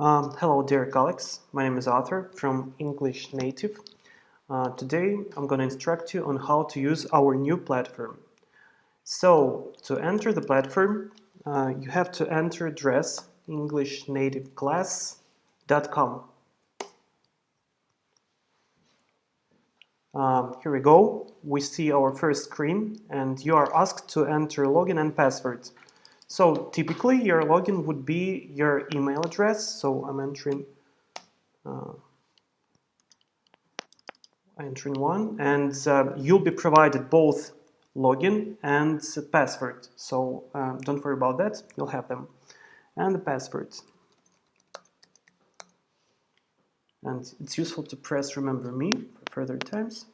Hello, dear colleagues. My name is Arthur from English Native. Today, I'm going to instruct you on how to use our new platform. So, to enter the platform, you have to enter address englishnativeClass.com. Here we go. We see our first screen, and you are asked to enter login and password. So typically your login would be your email address. So I'm entering one, and you'll be provided both login and password. So don't worry about that. You'll have them, and the password. And it's useful to press remember me for further times.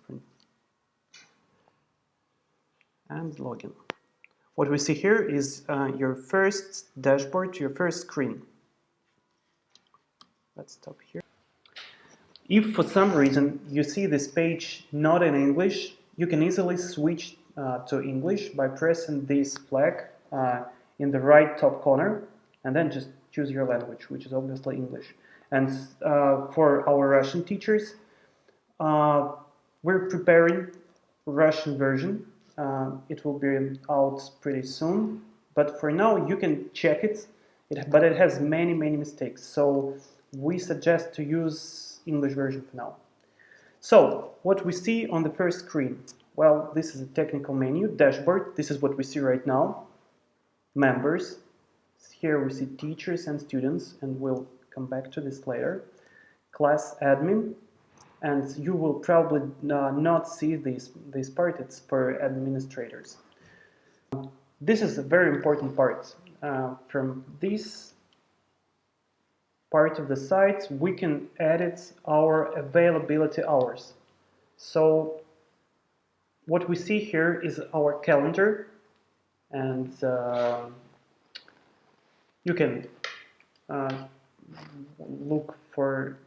And login. What we see here is your first dashboard, your first screen. Let's stop here. If for some reason you see this page not in English, you can easily switch to English by pressing this flag in the right top corner and then just choose your language, which is obviously English. And for our Russian teachers, we're preparing Russian version. It will be out pretty soon, but for now you can check it, but it has many mistakes, so we suggest to use English version for now. So what we see on the first screen, well, this is a technical menu, dashboard. This is what we see right now. Members. Here we see teachers and students, and we'll come back to this later. Class admin. And you will probably not see this part. It's for administrators. This is a very important part. From this part of the site, we can edit our availability hours. So what we see here is our calendar, and you can look for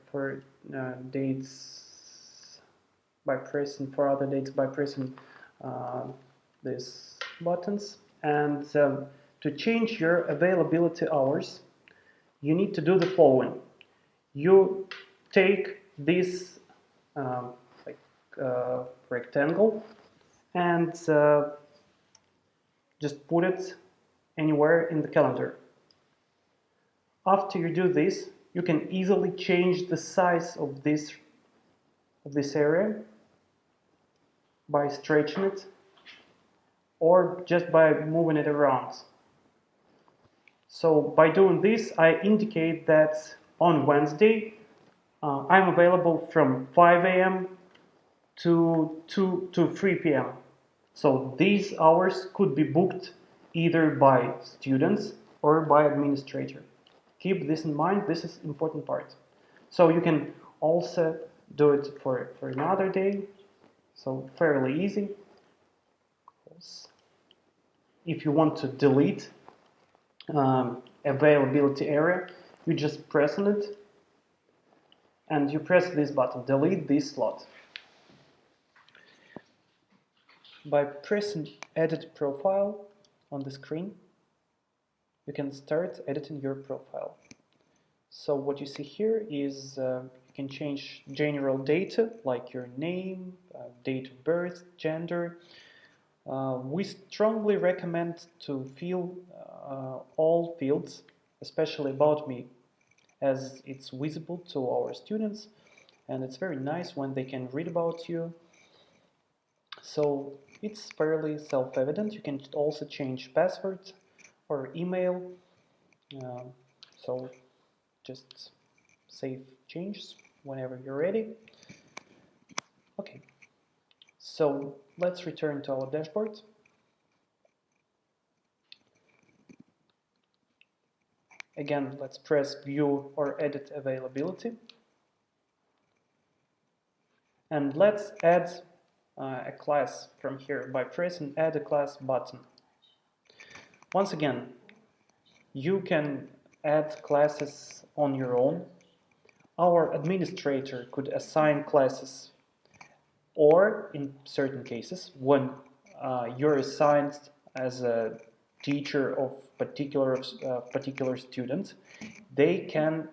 dates by pressing, for other dates by pressing these buttons. And to change your availability hours, you need to do the following. You take this rectangle and just put it anywhere in the calendar. After you do this, you can easily change the size of this area by stretching it or just by moving it around. So by doing this, I indicate that on Wednesday I'm available from 5 a.m. to 3 p.m. So these hours could be booked either by students or by administrator. Keep this in mind. This is important part. So you can also do it for another day. So fairly easy. If you want to delete availability area, you just press on it and you press this button, delete this slot. By pressing edit profile on the screen, you can start editing your profile. So what you see here is you can change general data like your name, date of birth, gender. We strongly recommend to fill all fields, especially about me, as it's visible to our students, and it's very nice when they can read about you. So it's fairly self-evident. You can also change password or email. So just save changes whenever you're ready. Okay, so let's return to our dashboard. Again, let's press view or edit availability. And let's add a class from here by pressing add a class button. Once again, you can add classes on your own. Our administrator could assign classes, or in certain cases, when you're assigned as a teacher of particular student, they can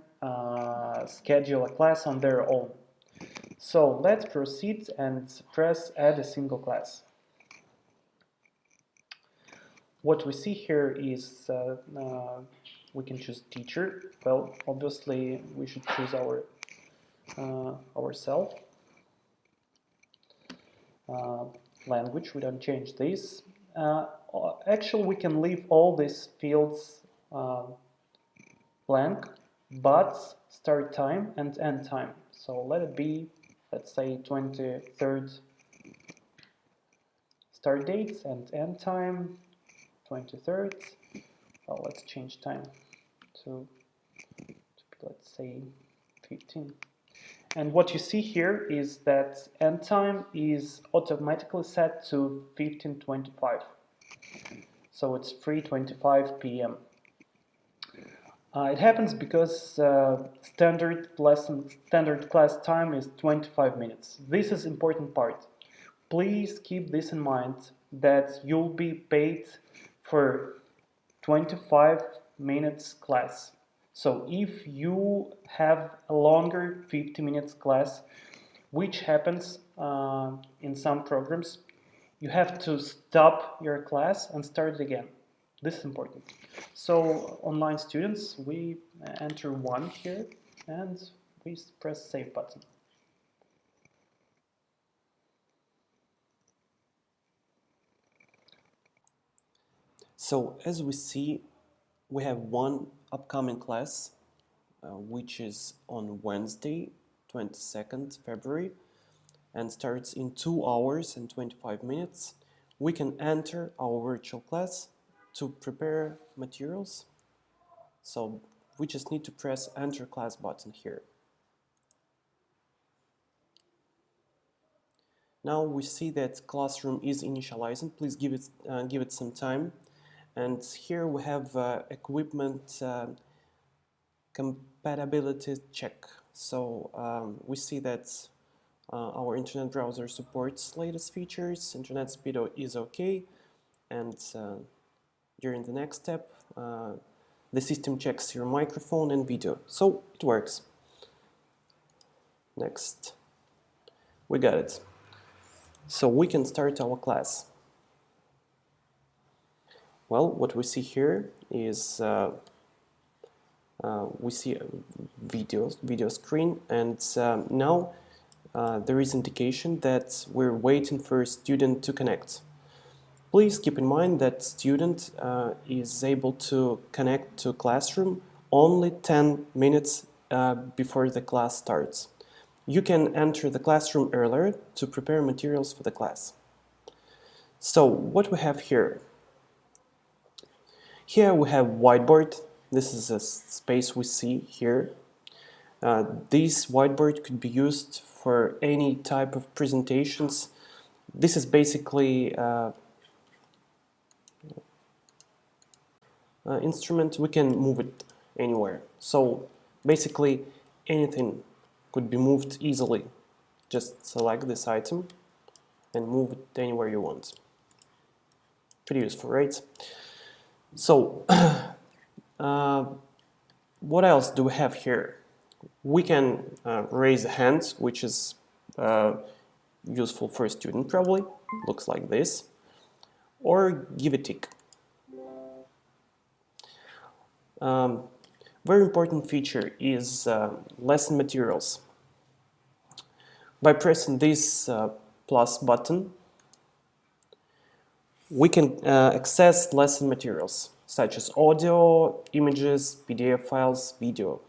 schedule a class on their own. So let's proceed and press add a single class. What we see here is we can choose teacher. Well, obviously we should choose ourselves. Language, we don't change this. Actually, we can leave all these fields blank, but start time and end time. So let it be, let's say 23rd start date and end time 23rd. Well, let's change time to let's say 15. And what you see here is that end time is automatically set to 15:25. So it's 3:25 p.m. It happens because standard class time is 25 minutes. This is important part. Please keep this in mind that you'll be paid for 25 minutes class. So if you have a longer 50 minutes class, which happens in some programs, you have to stop your class and start it again. This is important. So online students, we enter 1 here and we press save button. So as we see, we have one upcoming class, which is on Wednesday, 22nd February, and starts in 2 hours and 25 minutes. We can enter our virtual class to prepare materials. So we just need to press enter class button here. Now we see that classroom is initializing. Please give it some time. And here we have equipment compatibility check. So we see that our internet browser supports latest features, internet speed is okay, and during the next step, the system checks your microphone and video. So it works. Next. We got it. So we can start our class. Well, what we see here is we see a video screen, and now there is indication that we're waiting for a student to connect. Please keep in mind that student is able to connect to classroom only 10 minutes before the class starts. You can enter the classroom earlier to prepare materials for the class. So what we have here? Here we have whiteboard. This is a space we see here. This whiteboard could be used for any type of presentations. This is basically instrument. We can move it anywhere. So basically anything could be moved easily. Just select this item and move it anywhere you want. Pretty useful, right? So what else do we have here? We can raise a hand, which is useful for a student probably. Looks like this. Or give a tick. Very important feature is lesson materials. By pressing this plus button, we can access lesson materials such as audio, images, PDF files, video.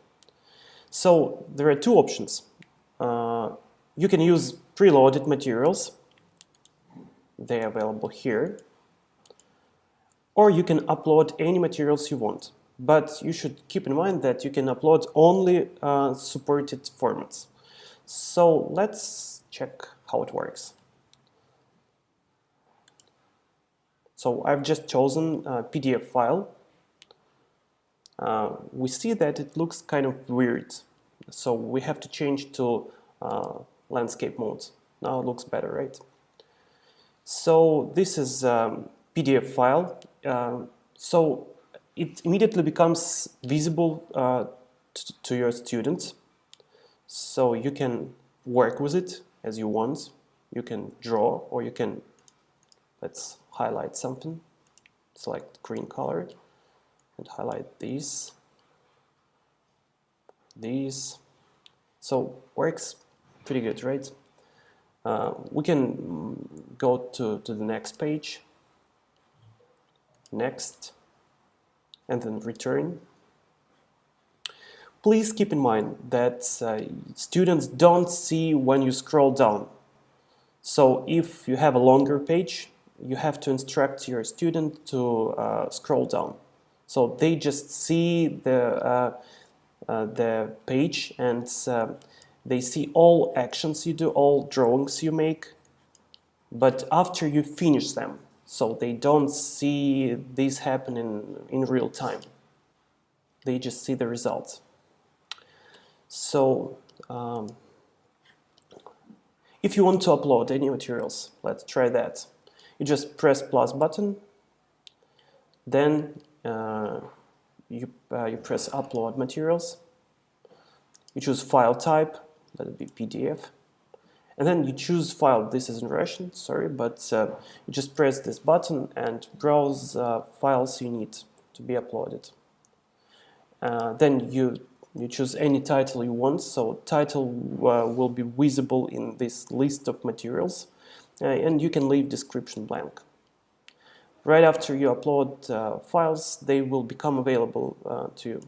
So there are two options. You can use preloaded materials. They are available here. Or you can upload any materials you want. But you should keep in mind that you can upload only supported formats. So let's check how it works. So I've just chosen a PDF file. We see that it looks kind of weird. So we have to change to landscape mode. Now it looks better, right? So this is a PDF file. So it immediately becomes visible to your students. So you can work with it as you want. You can draw, or you can, let's highlight something, select green color and highlight these. So works pretty good, right? We can go to the next page, next, and then return. Please keep in mind that students don't see when you scroll down. So if you have a longer page, you have to instruct your student to scroll down. So they just see the page, and they see all actions you do, all drawings you make, but after you finish them. So they don't see this happen in real time. They just see the results. So if you want to upload any materials, let's try that. You just press plus button, then you press upload materials. You choose file type, that would be PDF, and then you choose file. This is in Russian, sorry, but you just press this button and browse files you need to be uploaded. Then you choose any title you want, so title will be visible in this list of materials, and you can leave description blank. Right after you upload files, they will become available to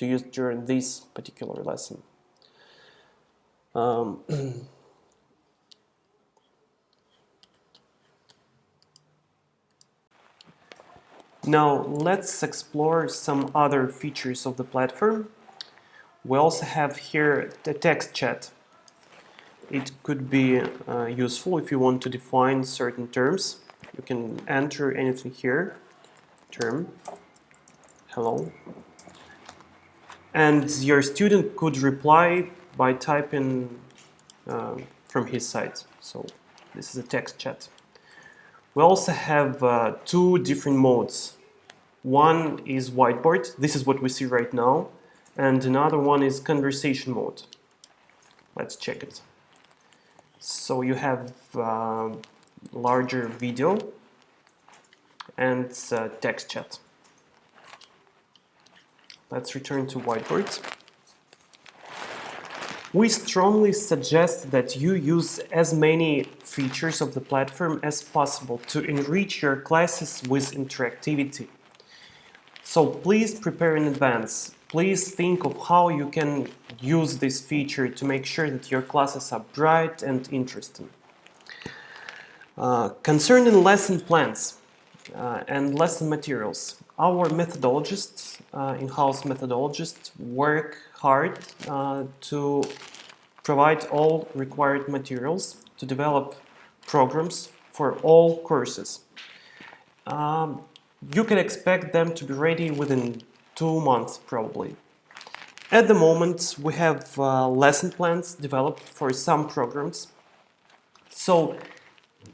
use during this particular lesson. Now let's explore some other features of the platform. We also have here the text chat. It could be useful if you want to define certain terms. You can enter anything here, term, hello, and your student could reply by typing from his side. So this is a text chat. We also have two different modes. One is whiteboard, this is what we see right now, and another one is conversation mode. Let's check it. So you have larger video and text chat. Let's return to whiteboard. We strongly suggest that you use as many features of the platform as possible to enrich your classes with interactivity. So please prepare in advance. Please think of how you can use this feature to make sure that your classes are bright and interesting. Concerning lesson plans and lesson materials, our methodologists, in-house methodologists, work hard to provide all required materials to develop programs for all courses. You can expect them to be ready within 2 months, probably. At the moment, we have lesson plans developed for some programs. So,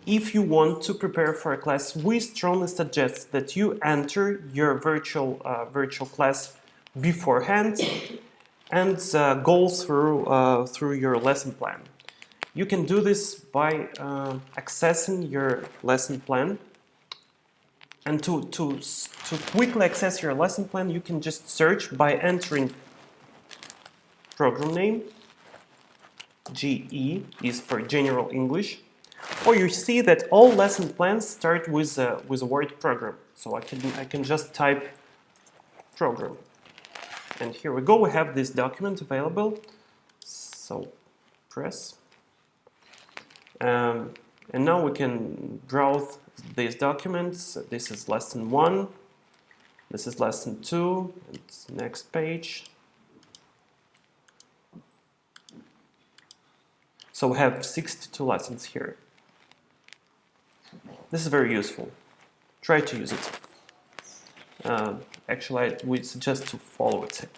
if you want to prepare for a class, we strongly suggest that you enter your virtual class beforehand and go through your lesson plan. You can do this by accessing your lesson plan. And to quickly access your lesson plan, you can just search by entering program name. GE is for General English. Or you see that all lesson plans start with a word program. So I can just type program. And here we go, we have this document available. So press. And now we can browse these documents. This is lesson 1. This is lesson 2. It's next page. So we have 62 lessons here. This is very useful. Try to use it. Actually, we suggest to follow it.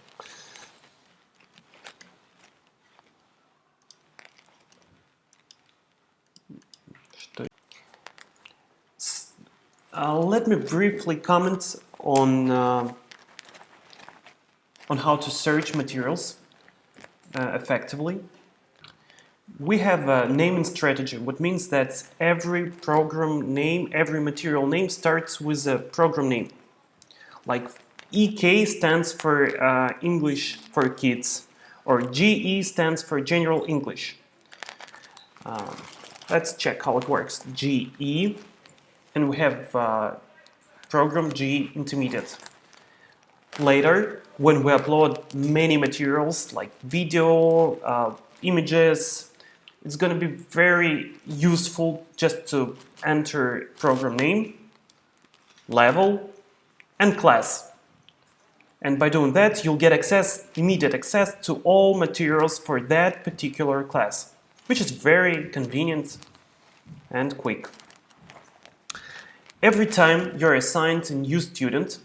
Let me briefly comment on on how to search materials effectively. We have a naming strategy, which means that every program name, every material name starts with a program name. Like EK stands for English for Kids, or GE stands for General English. Let's check how it works. GE, and we have program G Intermediate. Later, when we upload many materials like video, images, it's going to be very useful just to enter program name, level, and class. And by doing that, you'll get immediate access to all materials for that particular class, which is very convenient and quick. Every time you're assigned a new student,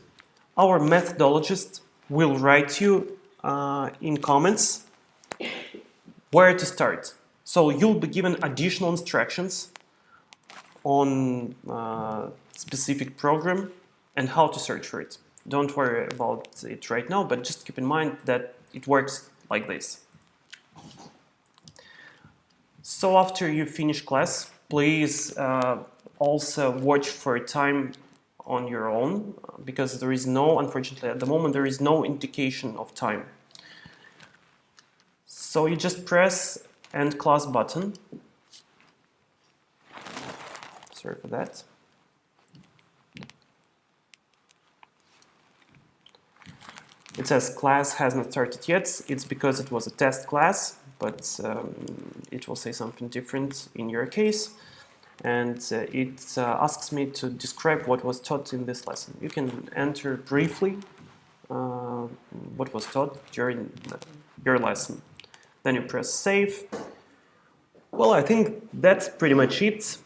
our methodologist will write you in comments where to start. So you'll be given additional instructions on specific program and how to search for it. Don't worry about it right now, but just keep in mind that it works like this. So after you finish class, please also watch for time on your own, because there is no, unfortunately at the moment, there is no indication of time. So you just press End Class button. Sorry for that. It says class has not started yet. It's because it was a test class, but it will say something different in your case. And it asks me to describe what was taught in this lesson. You can enter briefly what was taught during your lesson. Then you press save. Well, I think that's pretty much it.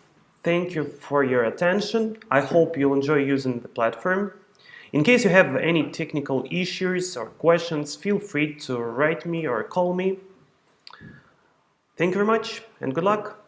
Thank you for your attention. I hope you'll enjoy using the platform. In case you have any technical issues or questions, feel free to write me or call me. Thank you very much and good luck.